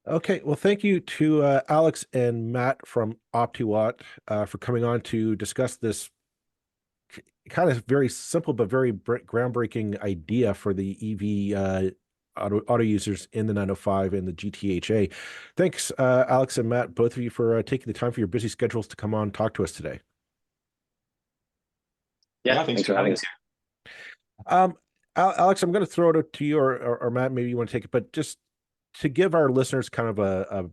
Okay, well, thank you to Alex and Matt from Optiwatt for coming on to discuss this kind of very simple but very groundbreaking idea for the EV auto users in the 905 and the GTHA. Thanks, Alex and Matt, both of you, for taking the time for your busy schedules to come on and talk to us today. Yeah, Yeah, thanks thanks for for having having us. us. Um, Alex, I'm going to throw it to you, or Matt, maybe you want to take it, but just to give our listeners kind of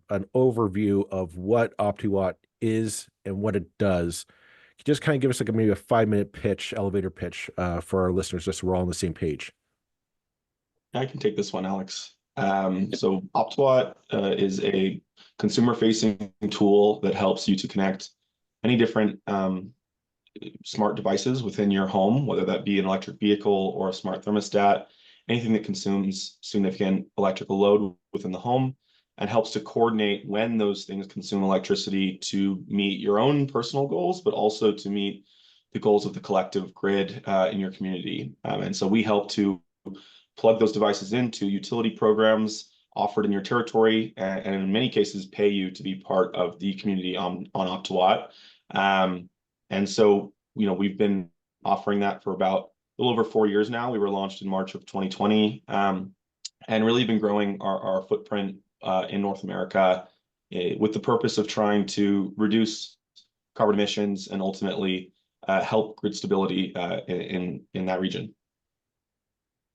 an overview of what Optiwatt is and what it does, can you just kind of give us like maybe a 5 minute pitch, elevator pitch for our listeners, just so we're all on the same page. I can take this one, Alex. So Optiwatt is a consumer-facing tool that helps you to connect any different smart devices within your home, whether that be an electric vehicle or a smart thermostat, anything that consumes significant electrical load within the home, and helps to coordinate when those things consume electricity to meet your own personal goals, but also to meet the goals of the collective grid in your community. And so we help to plug those devices into utility programs offered in your territory, and in many cases pay you to be part of the community on Optiwatt. And so, we've been offering that for about a little over 4 years now. We were launched in March of 2020, and really been growing our footprint in North America with the purpose of trying to reduce carbon emissions and ultimately help grid stability in that region.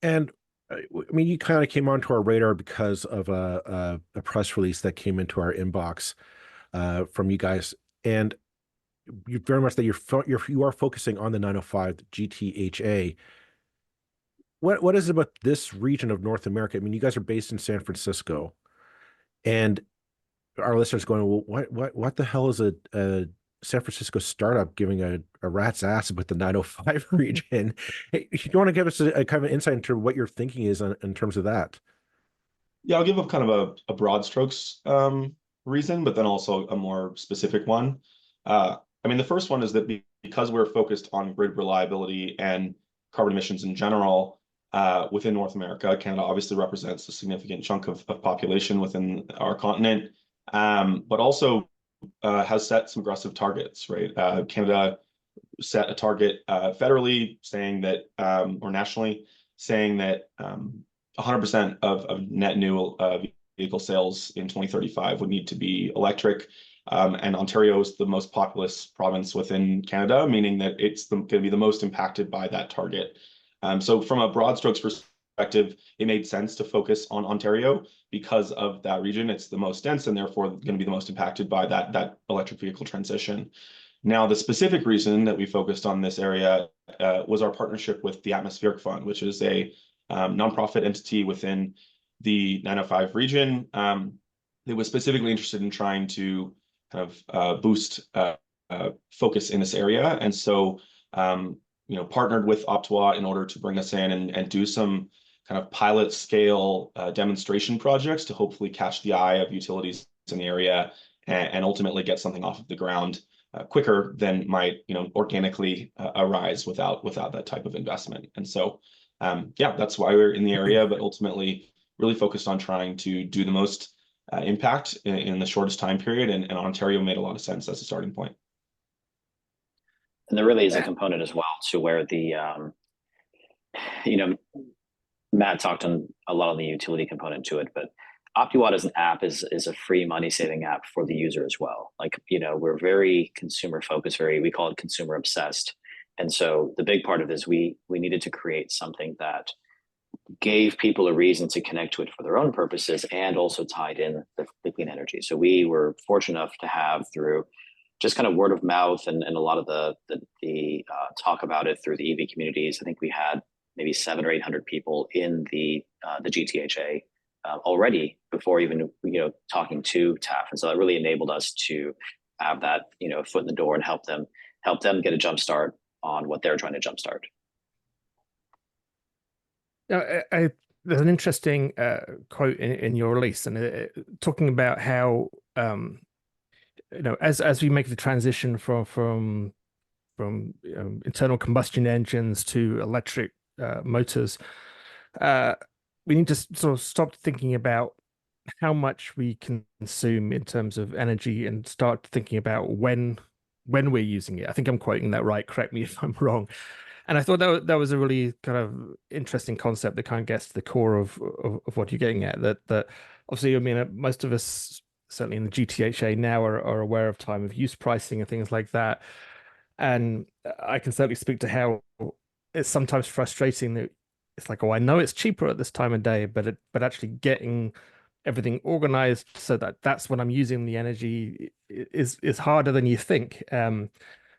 And I mean, you kind of came onto our radar because of a press release that came into our inbox from you guys, and you very much that you are focusing on the 905 GTHA. What is it about this region of North America? I mean, you guys are based in San Francisco, and our listeners going, well, what the hell is a San Francisco startup giving a rat's ass about the 905 region? Hey, you want to give us a kind of an insight into what your thinking is in terms of that? Yeah, I'll give a kind of a broad strokes reason, but then also a more specific one. I mean, the first one is that because we're focused on grid reliability and carbon emissions in general within North America, Canada obviously represents a significant chunk of population within our continent, but also has set some aggressive targets, right? Canada set a target federally saying that, or nationally, saying that 100% of net new vehicle sales in 2035 would need to be electric. And Ontario is the most populous province within Canada, meaning that it's going to be the most impacted by that target. So from a broad strokes perspective, it made sense to focus on Ontario because of that region. It's the most dense and therefore going to be the most impacted by that electric vehicle transition. Now, the specific reason that we focused on this area was our partnership with the Atmospheric Fund, which is a nonprofit entity within the 905 region that was specifically interested in trying to kind of boost focus in this area. And so, partnered with Optiwatt in order to bring us in and do some kind of pilot scale demonstration projects to hopefully catch the eye of utilities in the area and ultimately get something off of the ground quicker than might organically arise without that type of investment. And so, that's why we're in the area, but ultimately really focused on trying to do the most impact in the shortest time period. And Ontario made a lot of sense as a starting point. And there really is a component as well to where the, you know, Matt talked on a lot of the utility component to it, but Optiwatt as an app is a free money saving app for the user as well. Like, we're very consumer focused, we call it consumer obsessed. And so the big part of this, we needed to create something that gave people a reason to connect to it for their own purposes and also tied in the clean energy. So we were fortunate enough to have, through just kind of word of mouth and a lot of the talk about it through the EV communities. I think we had maybe 700 or 800 people in the GTHA already before even talking to TAF, and so that really enabled us to have that foot in the door and help them get a jump start on what they're trying to jumpstart. There's an interesting quote in your release, and talking about how as we make the transition from internal combustion engines to electric motors, we need to sort of stop thinking about how much we consume in terms of energy and start thinking about when we're using it. I think I'm quoting that right. Correct me if I'm wrong. And I thought that was a really kind of interesting concept that kind of gets to the core of what you're getting at. That obviously, I mean, most of us, certainly in the GTHA now, are aware of time of use pricing and things like that. And I can certainly speak to how it's sometimes frustrating that it's like, oh, I know it's cheaper at this time of day, but actually getting everything organized so that that's when I'm using the energy is harder than you think.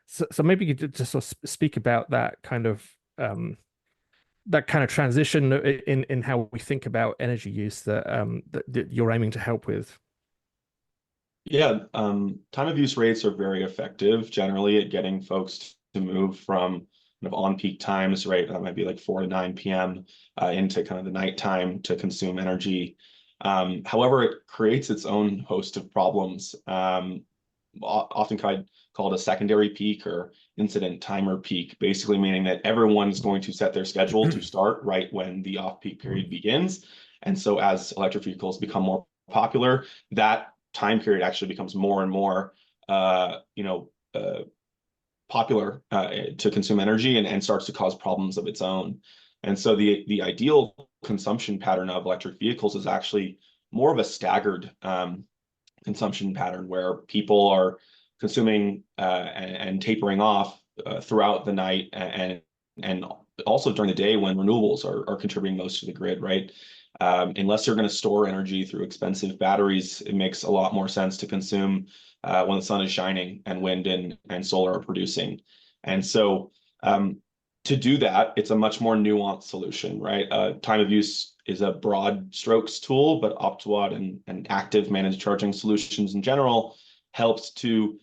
So maybe you could just sort of speak about that kind of transition in how we think about energy use that you're aiming to help with. Yeah, time of use rates are very effective generally at getting folks to move from kind of on peak times, right? That might be like 4 to 9 p.m. Into kind of the nighttime to consume energy. However, it creates its own host of problems. Often called a secondary peak or incident timer peak, basically meaning that everyone's going to set their schedule to start right when the off-peak period begins. And so as electric vehicles become more popular, that time period actually becomes more and more popular to consume energy and starts to cause problems of its own. And so the ideal consumption pattern of electric vehicles is actually more of a staggered consumption pattern where people are consuming and tapering off throughout the night and also during the day when renewables are contributing most to the grid, right? Unless you're going to store energy through expensive batteries, it makes a lot more sense to consume when the sun is shining and wind and solar are producing. And so to do that, it's a much more nuanced solution, right? Time of use is a broad strokes tool, but Optiwatt and active managed charging solutions in general helps to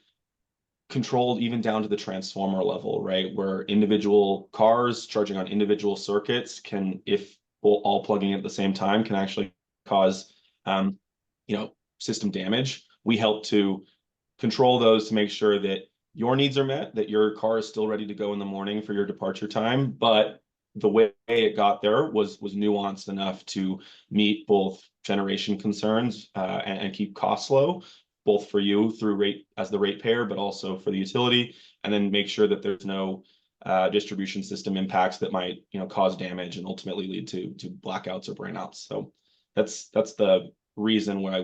control even down to the transformer level, right? Where individual cars charging on individual circuits can, if all plugging at the same time, can actually cause, system damage. We help to control those to make sure that your needs are met, that your car is still ready to go in the morning for your departure time, but the way it got there was nuanced enough to meet both generation concerns and keep costs low, both for you through rate as the ratepayer, but also for the utility, and then make sure that there's no distribution system impacts that might cause damage and ultimately lead to blackouts or brownouts. So that's the reason why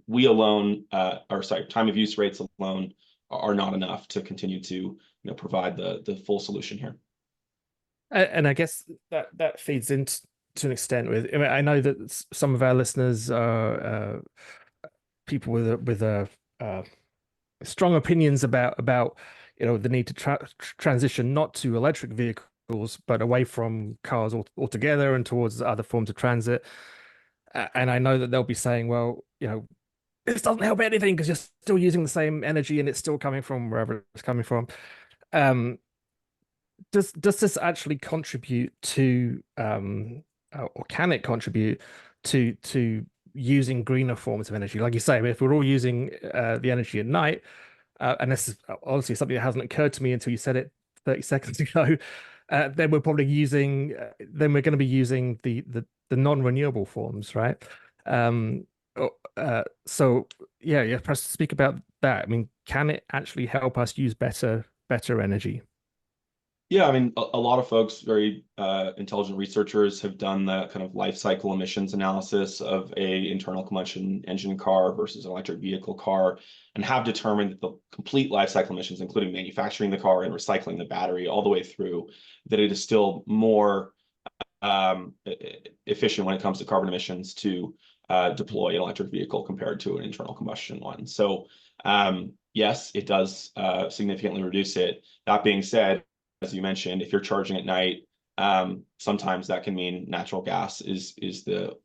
we alone, time of use rates alone are not enough to continue to provide the full solution here. And I guess that feeds into to an extent with. I mean, I know that some of our listeners are people with strong opinions about the need to transition not to electric vehicles but away from cars altogether and towards other forms of transit. And I know that they'll be saying, well, this doesn't help anything because you're still using the same energy and it's still coming from wherever it's coming from. Does this actually contribute to or can it contribute to using greener forms of energy? Like you say, if we're all using the energy at night, and this is honestly something that hasn't occurred to me until you said it 30 seconds ago, then we're probably using then we're going to be using the non-renewable forms, right? So yeah, perhaps speak about that. I mean, can it actually help us use better energy? Yeah, I mean, a lot of folks, very intelligent researchers, have done the kind of life cycle emissions analysis of a internal combustion engine car versus an electric vehicle car, and have determined that the complete life cycle emissions, including manufacturing the car and recycling the battery all the way through, that it is still more efficient when it comes to carbon emissions to deploy an electric vehicle compared to an internal combustion one. So yes, it does significantly reduce it. That being said, as you mentioned, if you're charging at night, sometimes that can mean natural gas is the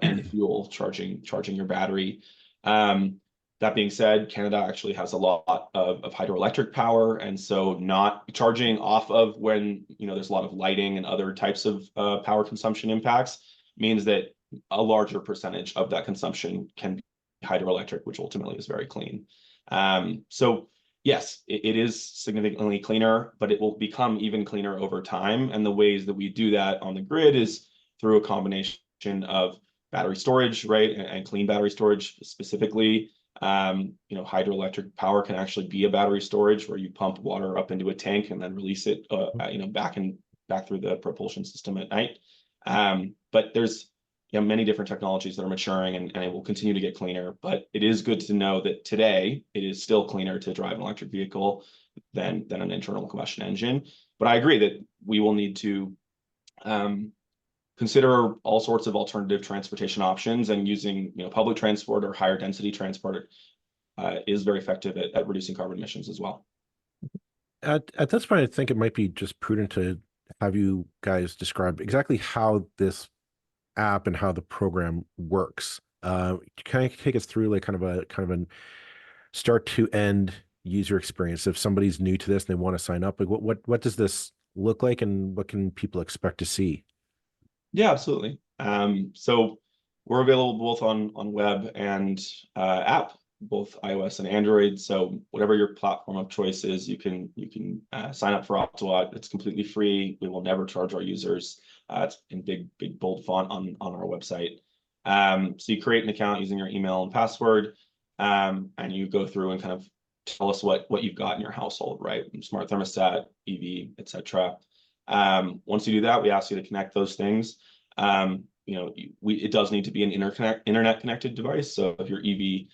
end fuel charging your battery. That being said, Canada actually has a lot of hydroelectric power, and so not charging off of when there's a lot of lighting and other types of power consumption impacts means that a larger percentage of that consumption can be hydroelectric, which ultimately is very clean. So yes, it is significantly cleaner, but it will become even cleaner over time. And the ways that we do that on the grid is through a combination of battery storage, right? And clean battery storage specifically. Hydroelectric power can actually be a battery storage where you pump water up into a tank and then release it, back through the propulsion system at night. But there's many different technologies that are maturing, and it will continue to get cleaner. But it is good to know that today it is still cleaner to drive an electric vehicle than an internal combustion engine. But I agree that we will need to consider all sorts of alternative transportation options, and using public transport or higher density transport is very effective at reducing carbon emissions as well. At this point, I think it might be just prudent to have you guys describe exactly how this app and how the program works. Can you take us through like kind of a start to end user experience? If somebody's new to this and they want to sign up, like what does this look like, and what can people expect to see? Yeah, absolutely. So we're available both on web and app, both iOS and Android. So whatever your platform of choice is, you can sign up for Optiwatt. It's completely free. We will never charge our users. It's in big bold font on our website. So you create an account using your email and password, and you go through and kind of tell us what you've got in your household, right? Smart thermostat, EV, etc. Once you do that, we ask you to connect those things. It does need to be an internet connected device. So if your EV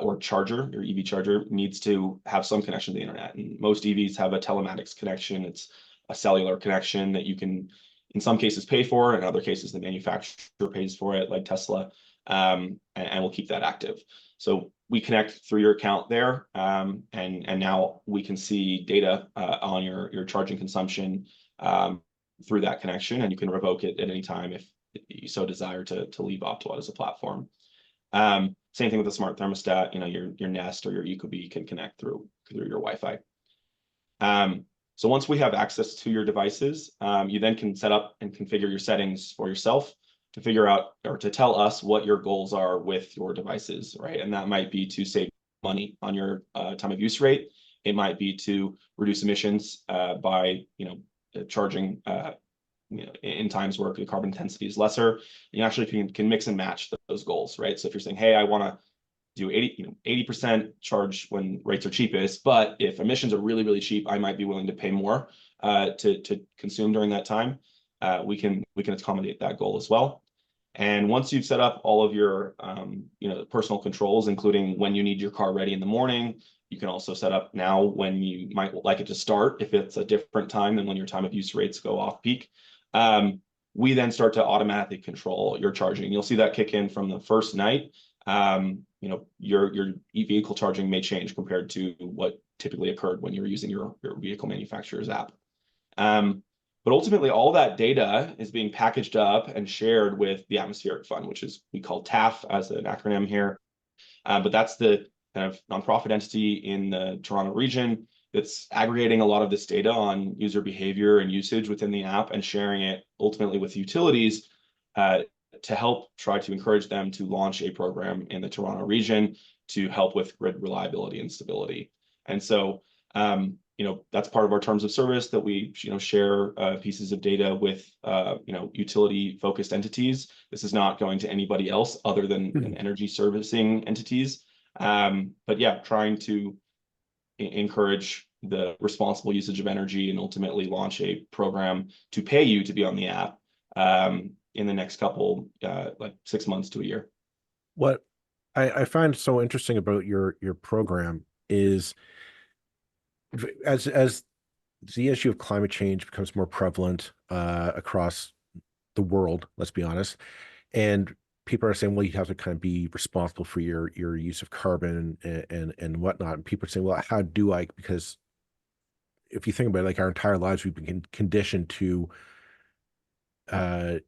or charger, your EV charger needs to have some connection to the internet. And most EVs have a telematics connection. It's a cellular connection that you can, in some cases, pay for. In other cases, the manufacturer pays for it, like Tesla, and we'll keep that active. So we connect through your account there, and now we can see data on your charging consumption through that connection, and you can revoke it at any time if you so desire to leave Optiwatt as a platform. Same thing with the smart thermostat. Your Nest or your Ecobee can connect through your Wi-Fi. So once we have access to your devices, you then can set up and configure your settings for yourself to figure out or to tell us what your goals are with your devices, right? And that might be to save money on your time of use rate. It might be to reduce emissions by charging in times where the carbon intensity is lesser. You actually can mix and match those goals, right? So if you're saying, hey, I want to do 80% charge when rates are cheapest, but if emissions are really, really cheap, I might be willing to pay more to consume during that time. We can accommodate that goal as well. And once you've set up all of your personal controls, including when you need your car ready in the morning, you can also set up now when you might like it to start, if it's a different time than when your time of use rates go off peak. We then start to automatically control your charging. You'll see that kick in from the first night. Your vehicle charging may change compared to what typically occurred when you were using your vehicle manufacturer's app. But ultimately, all that data is being packaged up and shared with the Atmospheric Fund, which is we call TAF as an acronym here. But that's the kind of nonprofit entity in the Toronto region that's aggregating a lot of this data on user behavior and usage within the app and sharing it ultimately with utilities to help try to encourage them to launch a program in the Toronto region to help with grid reliability and stability. And so, that's part of our terms of service that we, share pieces of data with, utility-focused entities. This is not going to anybody else other than energy servicing entities. But yeah, trying to encourage the responsible usage of energy and ultimately launch a program to pay you to be on the app in the next couple, like 6 months to a year. What I find so interesting about your program is as the issue of climate change becomes more prevalent across the world, let's be honest, and people are saying, well, you have to kind of be responsible for your use of carbon and whatnot. And people are saying, well, how do I? Because if you think about it, like our entire lives, we've been conditioned to, I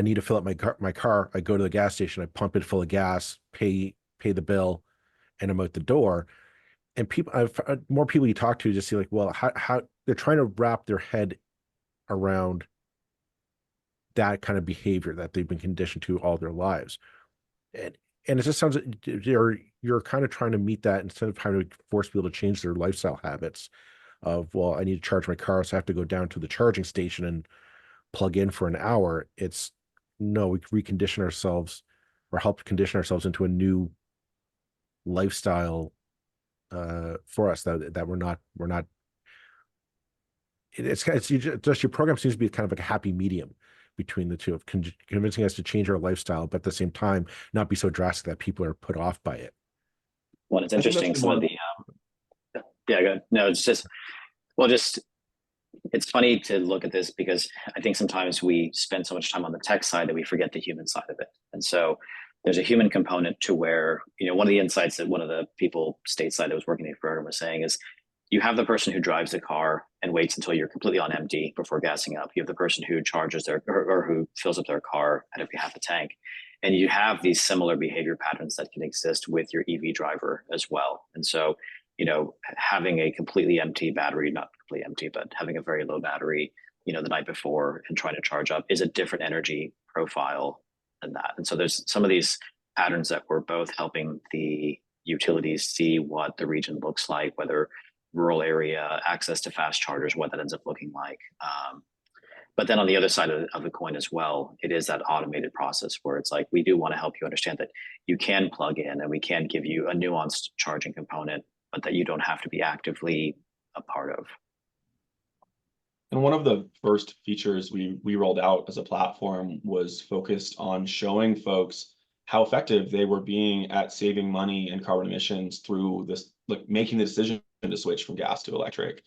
need to fill up my car. I go to the gas station, I pump it full of gas, pay the bill, and I'm out the door. And more people you talk to just see like, well, how they're trying to wrap their head around that kind of behavior that they've been conditioned to all their lives. And it just sounds like you're kind of trying to meet that instead of trying to force people to change their lifestyle habits of, well, I need to charge my car, so I have to go down to the charging station and plug in for an hour. It's no, we recondition ourselves or help condition ourselves into a new lifestyle for us that we're not it's just your program seems to be kind of like a happy medium between the two of convincing us to change our lifestyle, but at the same time not be so drastic that people are put off by it. Well, it's I think that's interesting. the Some of more. the yeah, go ahead. No, it's just well, just it's funny to look at this because I think sometimes we spend so much time on the tech side that we forget the human side of it. And so there's a human component to where, one of the insights that one of the people stateside that was working in the program was saying is you have the person who drives the car and waits until you're completely on empty before gassing up. You have the person who charges their or who fills up their car at every half a tank. And you have these similar behavior patterns that can exist with your EV driver as well. And so having a completely empty battery, not completely empty, but having a very low battery, the night before and trying to charge up is a different energy profile than that. And so there's some of these patterns that we're both helping the utilities see what the region looks like, whether rural area, access to fast chargers, what that ends up looking like. But then on the other side of the coin as well, it is that automated process where it's like, we do want to help you understand that you can plug in and we can give you a nuanced charging component, but that you don't have to be actively a part of. And one of the first features we rolled out as a platform was focused on showing folks how effective they were being at saving money and carbon emissions through this, like making the decision to switch from gas to electric.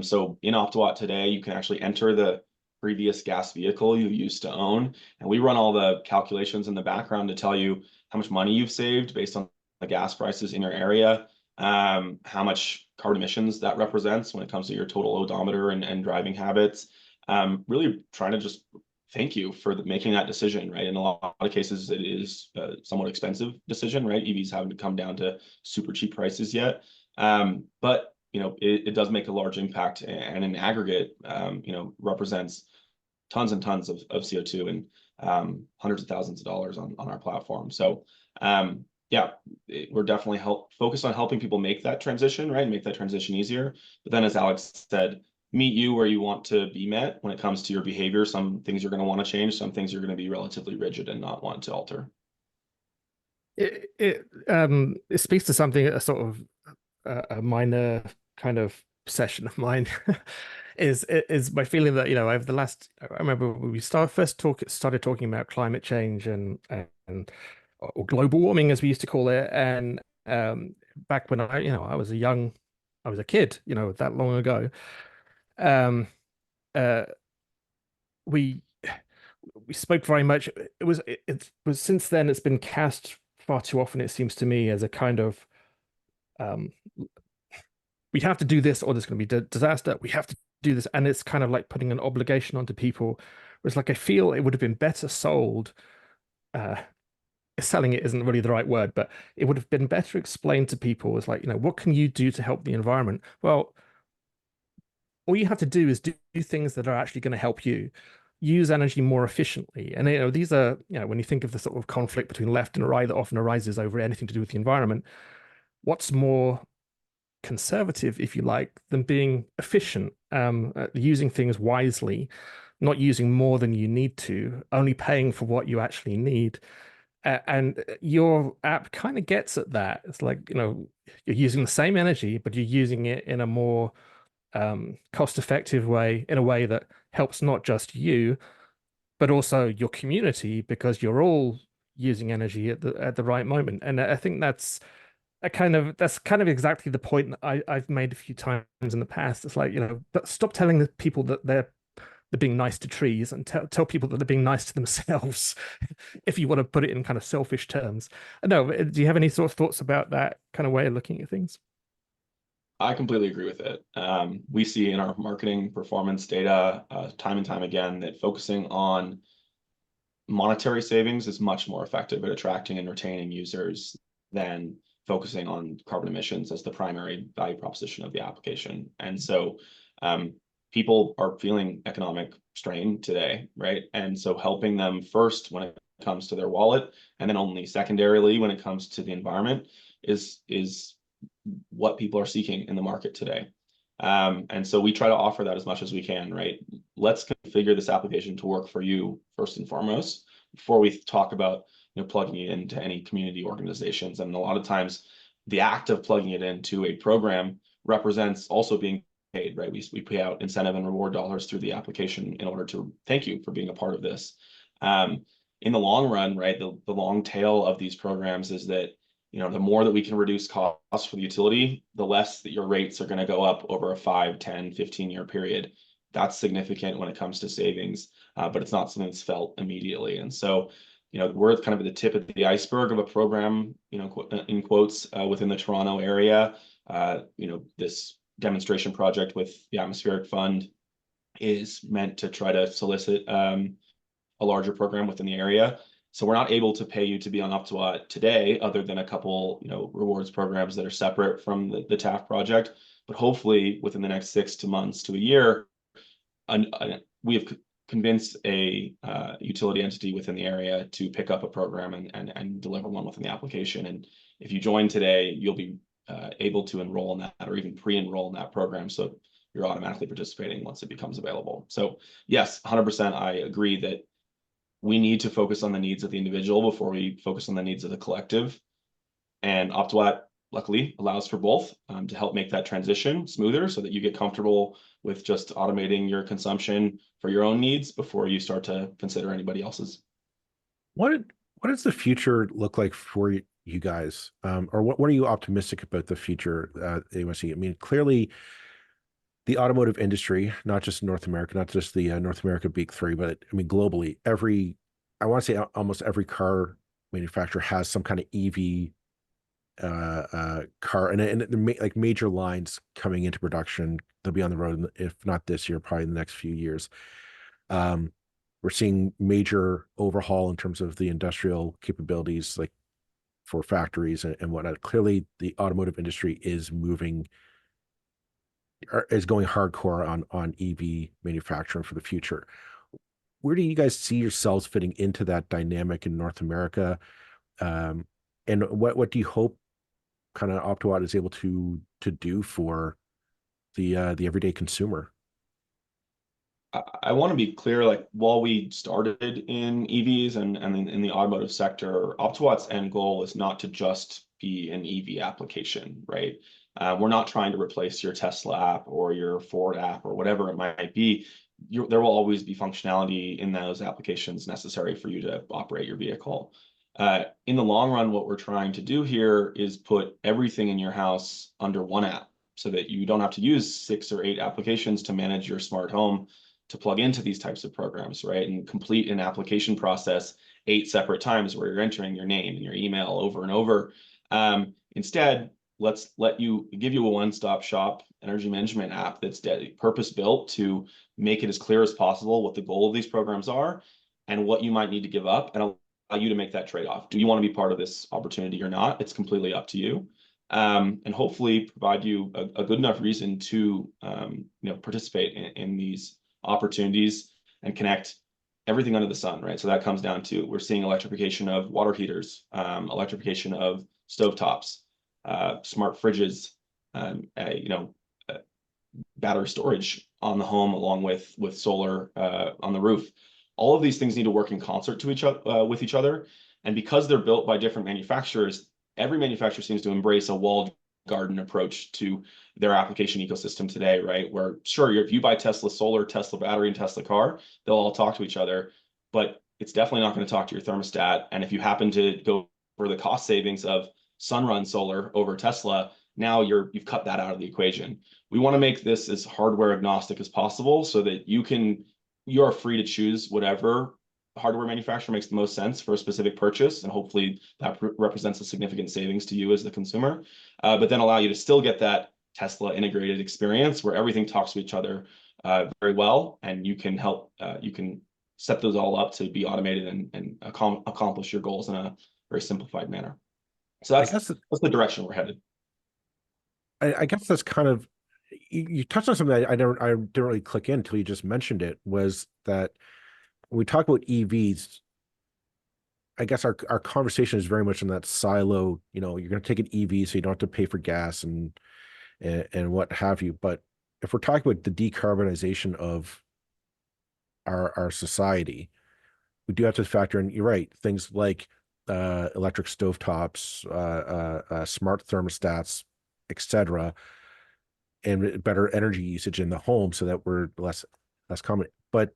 So in Optiwatt today, you can actually enter the previous gas vehicle you used to own, and we run all the calculations in the background to tell you how much money you've saved based on the gas prices in your area, how much carbon emissions that represents when it comes to your total odometer and driving habits. Really trying to just thank you for making that decision, right? In a lot of cases, it is a somewhat expensive decision, right? EVs haven't come down to super cheap prices yet. But it does make a large impact, and in aggregate, represents tons and tons of CO2 and hundreds of thousands of dollars on our platform. So yeah, we're definitely focused on helping people make that transition, right? Make that transition easier. But then, as Alex said, meet you where you want to be met when it comes to your behavior. Some things you're going to want to change, some things you're going to be relatively rigid and not want to alter. It speaks to something, a sort of a minor kind of obsession of mine is my feeling that over the last, I remember when we started talking about climate change and or global warming as we used to call it, and back when I was a kid, that long ago, we spoke very much. It was since then it's been cast far too often, it seems to me, as a kind of we have to do this or there's going to be disaster. We have to do this, and it's kind of like putting an obligation onto people. Whereas, like, I feel it would have been better sold. Selling it isn't really the right word, but it would have been better explained to people as like, what can you do to help the environment? Well, all you have to do is do things that are actually going to help you use energy more efficiently. And these are, when you think of the sort of conflict between left and right that often arises over anything to do with the environment, what's more conservative, if you like, than being efficient, using things wisely, not using more than you need to, only paying for what you actually need. And your app kind of gets at that. It's like, you're using the same energy, but you're using it in a more cost-effective way, in a way that helps not just you, but also your community, because you're all using energy at the right moment. And I think that's kind of exactly the point that I've made a few times in the past. It's like, stop telling the people that they're being nice to trees, and tell people that they're being nice to themselves, if you want to put it in kind of selfish terms. No, do you have any sort of thoughts about that kind of way of looking at things? I completely agree with it. We see in our marketing performance data time and time again that focusing on monetary savings is much more effective at attracting and retaining users than focusing on carbon emissions as the primary value proposition of the application. And so people are feeling economic strain today, right? And so helping them first when it comes to their wallet, and then only secondarily when it comes to the environment is what people are seeking in the market today. And so we try to offer that as much as we can, right? Let's configure this application to work for you first and foremost. before we talk about, plugging it into any community organizations. And a lot of times the act of plugging it into a program represents also being paid, right? We pay out incentive and reward dollars through the application in order to thank you for being a part of this. In the long run, right, the long tail of these programs is that, the more that we can reduce costs for the utility, the less that your rates are going to go up over a 5, 10, 15-year period. That's significant when it comes to savings, but it's not something that's felt immediately. And so, we're kind of at the tip of the iceberg of a program, in quotes, within the Toronto area. This demonstration project with the Atmospheric Fund is meant to try to solicit a larger program within the area. So we're not able to pay you to be on Optiwatt today, other than a couple, rewards programs that are separate from the TAF project. But hopefully within the next 6 months to a year, we have convinced a utility entity within the area to pick up a program and deliver one within the application. And if you join today, you'll be able to enroll in that, or even pre-enroll in that program. So you're automatically participating once it becomes available. So yes, 100%, I agree that we need to focus on the needs of the individual before we focus on the needs of the collective. And Optiwatt luckily allows for both, to help make that transition smoother, so that you get comfortable with just automating your consumption for your own needs before you start to consider anybody else's. What does the future look like for you guys? Or what are you optimistic about the future that you want to see? I mean, clearly the automotive industry, not just North America, not just the North America big three, but I mean, globally, I want to say almost every car manufacturer has some kind of EV car, and like major lines coming into production. They'll be on the road, if not this year, probably in the next few years. We're seeing major overhaul in terms of the industrial capabilities, like for factories and whatnot. Clearly, the automotive industry is going hardcore on EV manufacturing for the future. Where do you guys see yourselves fitting into that dynamic in North America? And what do you hope kind of Optiwatt is able to do for the everyday consumer? I want to be clear, like, while we started in EVs and in the automotive sector, Optiwatt's end goal is not to just be an EV application, right? We're not trying to replace your Tesla app or your Ford app or whatever it might be. There will always be functionality in those applications necessary for you to operate your vehicle. In the long run, what we're trying to do here is put everything in your house under one app, so that you don't have to use 6 or 8 applications to manage your smart home, to plug into these types of programs, right? And complete an application process 8 separate times where you're entering your name and your email over and over. Instead, let's give you a one-stop shop energy management app that's purpose-built to make it as clear as possible what the goal of these programs are and what you might need to give up, and allow you to make that trade-off. Do you want to be part of this opportunity or not? It's completely up to you. And hopefully provide you a good enough reason to participate in these opportunities and connect everything under the sun, right? So that comes down to, we're seeing electrification of water heaters, electrification of stovetops, smart fridges, battery storage on the home, along with solar on the roof. All of these things need to work in concert with each other. And because they're built by different manufacturers, every manufacturer seems to embrace a walled garden approach to their application ecosystem today, right? Where, sure, if you buy Tesla solar, Tesla battery, and Tesla car, they'll all talk to each other, but it's definitely not going to talk to your thermostat. And if you happen to go for the cost savings of Sunrun solar over Tesla, now you've cut that out of the equation. We want to make this as hardware agnostic as possible, so that you're free to choose whatever hardware manufacturer makes the most sense for a specific purchase, and hopefully that represents a significant savings to you as the consumer, but then allow you to still get that Tesla integrated experience where everything talks to each other very well, and you can set those all up to be automated and accomplish your goals in a very simplified manner. So that's the direction we're headed. I guess that's kind of, you touched on something I didn't really click in until you just mentioned it, was that when we talk about EVs, I guess our conversation is very much in that silo. You're going to take an EV, so you don't have to pay for gas and what have you. But if we're talking about the decarbonization of our society, we do have to factor in, you're right, things like electric stovetops, smart thermostats, etc., and better energy usage in the home so that we're less common. But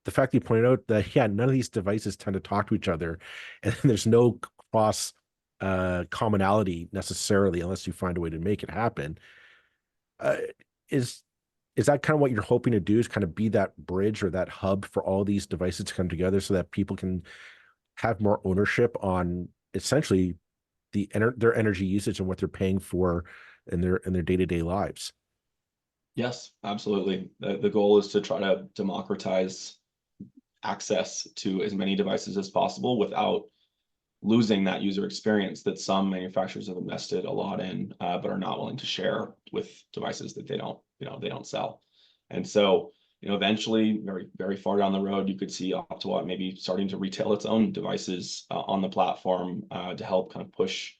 the fact that you pointed out that, yeah, none of these devices tend to talk to each other, and there's no cross commonality necessarily unless you find a way to make it happen. Uh, is is that kind of what you're hoping to do, is kind of be that bridge or that hub for all these devices to come together so that people can have more ownership on essentially their energy usage and what they're paying for in their day-to-day lives? Yes, absolutely. The goal is to try to democratize access to as many devices as possible without losing that user experience that some manufacturers have invested a lot in, but are not willing to share with devices that they don't sell. And so, eventually, very far down the road, you could see Optiwatt maybe starting to retail its own devices on the platform to help kind of push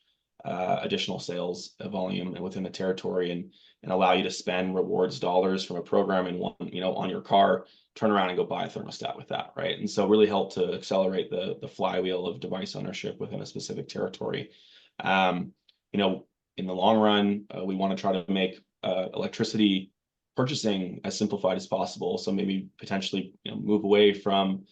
additional sales volume within the territory, and allow you to spend rewards dollars from a program in one, on your car, turn around and go buy a thermostat with that, right? And so really help to accelerate the flywheel of device ownership within a specific territory. In the long run, we want to try to make electricity purchasing as simplified as possible. So maybe potentially move away from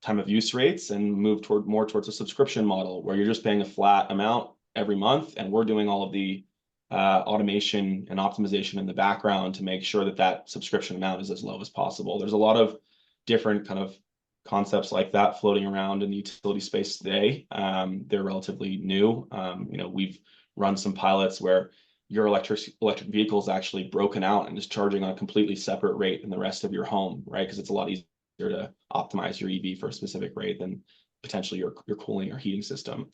time of use rates and move more towards a subscription model where you're just paying a flat amount every month, and we're doing all of the automation and optimization in the background to make sure that that subscription amount is as low as possible. There's a lot of different kind of concepts like that floating around in the utility space today. They're relatively new. We've run some pilots where your electric vehicle is actually broken out and is charging on a completely separate rate than the rest of your home, right? Because it's a lot easier to optimize your EV for a specific rate than potentially your cooling or heating system.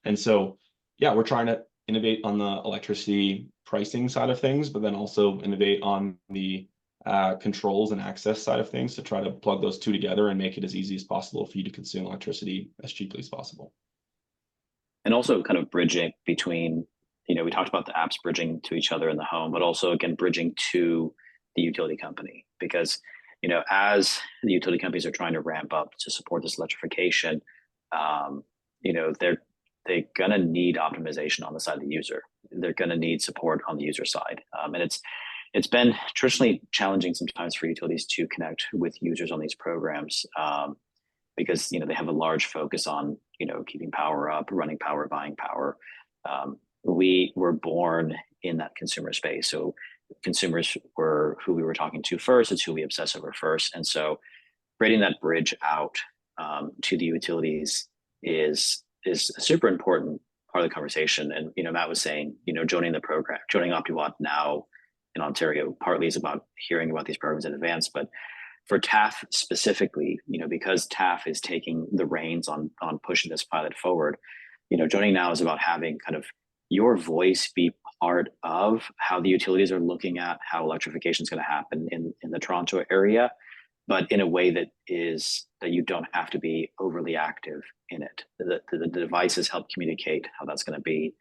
And so, yeah, we're trying to innovate on the electricity pricing side of things, but then also innovate on the controls and access side of things to try to plug those two together and make it as easy as possible for you to consume electricity as cheaply as possible. And also kind of bridging between, we talked about the apps bridging to each other in the home, but also again, bridging to the utility company, because, as the utility companies are trying to ramp up to support this electrification, they're going to need optimization on the side of the user. They're going to need support on the user side. And it's been traditionally challenging sometimes for utilities to connect with users on these programs because, they have a large focus on, keeping power up, running power, buying power. We were born in that consumer space. So consumers were who we were talking to first. It's who we obsess over first. And so creating that bridge out to the utilities is a super important part of the conversation. And, Matt was saying, joining the program, joining Optiwatt now in Ontario, partly is about hearing about these programs in advance. But for TAF specifically, because TAF is taking the reins on pushing this pilot forward, joining now is about having kind of your voice be part of how the utilities are looking at how electrification is going to happen in the Toronto area, but in a way that you don't have to be overly active in it. The devices help communicate how that's going to be,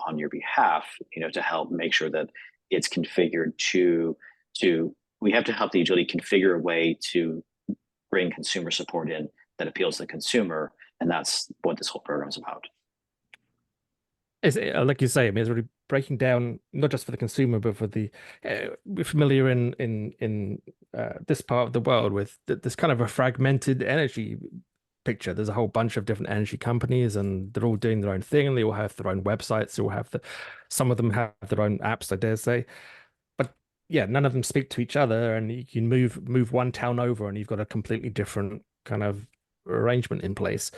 on your behalf, to help make sure that it's configured to we have to help the utility configure a way to bring consumer support in that appeals to the consumer. And that's what this whole program is about. Like you say, I mean, it's really breaking down not just for the consumer, but for the we're familiar in this part of the world with this kind of a fragmented energy picture. There's a whole bunch of different energy companies, and they're all doing their own thing. They all have their own websites. They all have some of them have their own apps, I dare say. But yeah, none of them speak to each other, and you can move one town over, and you've got a completely different kind of arrangement in place.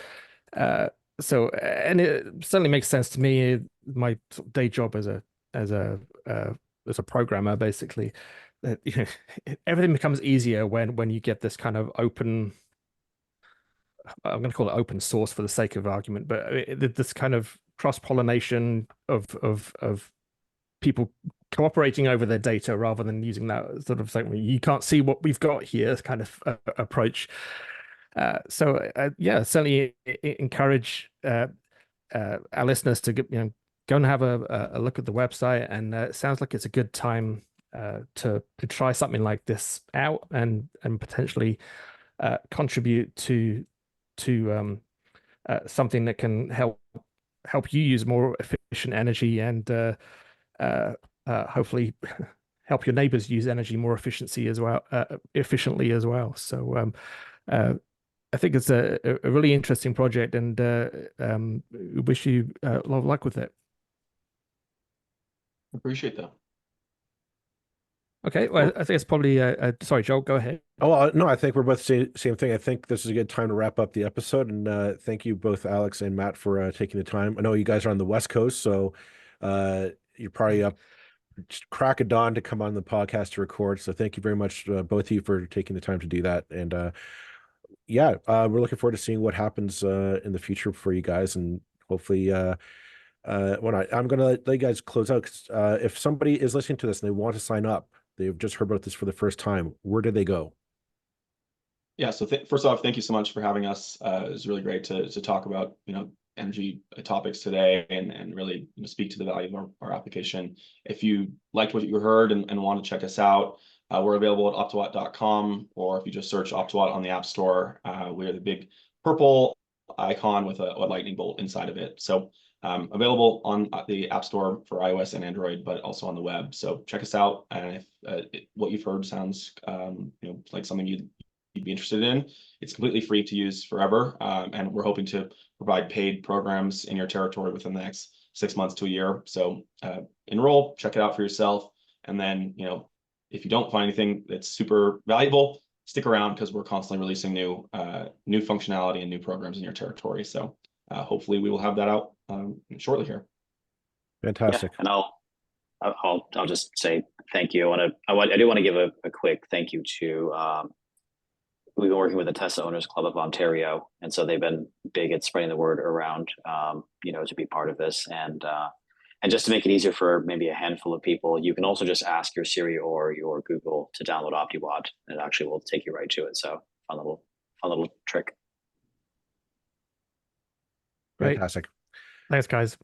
So, and it certainly makes sense to me. My day job as a programmer, basically, that everything becomes easier when you get this kind of open. I'm going to call it open source for the sake of argument, but this kind of cross-pollination of people cooperating over their data rather than using that sort of like, you can't see what we've got here kind of approach. So yeah, certainly encourage our listeners to go and have a look at the website, and it sounds like it's a good time to try something like this out and potentially contribute to to something that can help you use more efficient energy and hopefully help your neighbors use energy more efficiently as well. So I think it's a really interesting project, and wish you a lot of luck with it. Appreciate that. Okay, well, I think it's probably sorry, Joel, go ahead. Oh, no, I think we're both saying same thing. I think this is a good time to wrap up the episode. And thank you both, Alex and Matt, for taking the time. I know you guys are on the West Coast, so you're probably up crack of dawn to come on the podcast to record. So thank you very much, both of you, for taking the time to do that. And yeah, we're looking forward to seeing what happens in the future for you guys. And hopefully, I'm going to let you guys close out. 'Cause, if somebody is listening to this and they want to sign up, they've just heard about this for the first time, where do they go? Yeah, so first off, thank you so much for having us. It was really great to talk about, energy topics today, and really speak to the value of our application. If you liked what you heard and want to check us out, we're available at optiwatt.com, or if you just search Optiwatt on the App Store, we are the big purple icon with a lightning bolt inside of it. So available on the App Store for iOS and Android, but also on the web. So check us out, and if what you've heard sounds like something you'd be interested in, it's completely free to use forever, and we're hoping to provide paid programs in your territory within the next 6 months to a year. So enroll, check it out for yourself, and then if you don't find anything that's super valuable, stick around, because we're constantly releasing new functionality and new programs in your territory. So hopefully we will have that out shortly here. Fantastic. Yeah, and I'll just say thank you. I do want to give a quick thank you to we've been working with the Tesla Owners Club of Ontario, and so they've been big at spreading the word around, to be part of this, and just to make it easier for maybe a handful of people, you can also just ask your Siri or your Google to download Optiwatt, and it actually will take you right to it. So fun little trick. Great. Fantastic. Thanks, guys.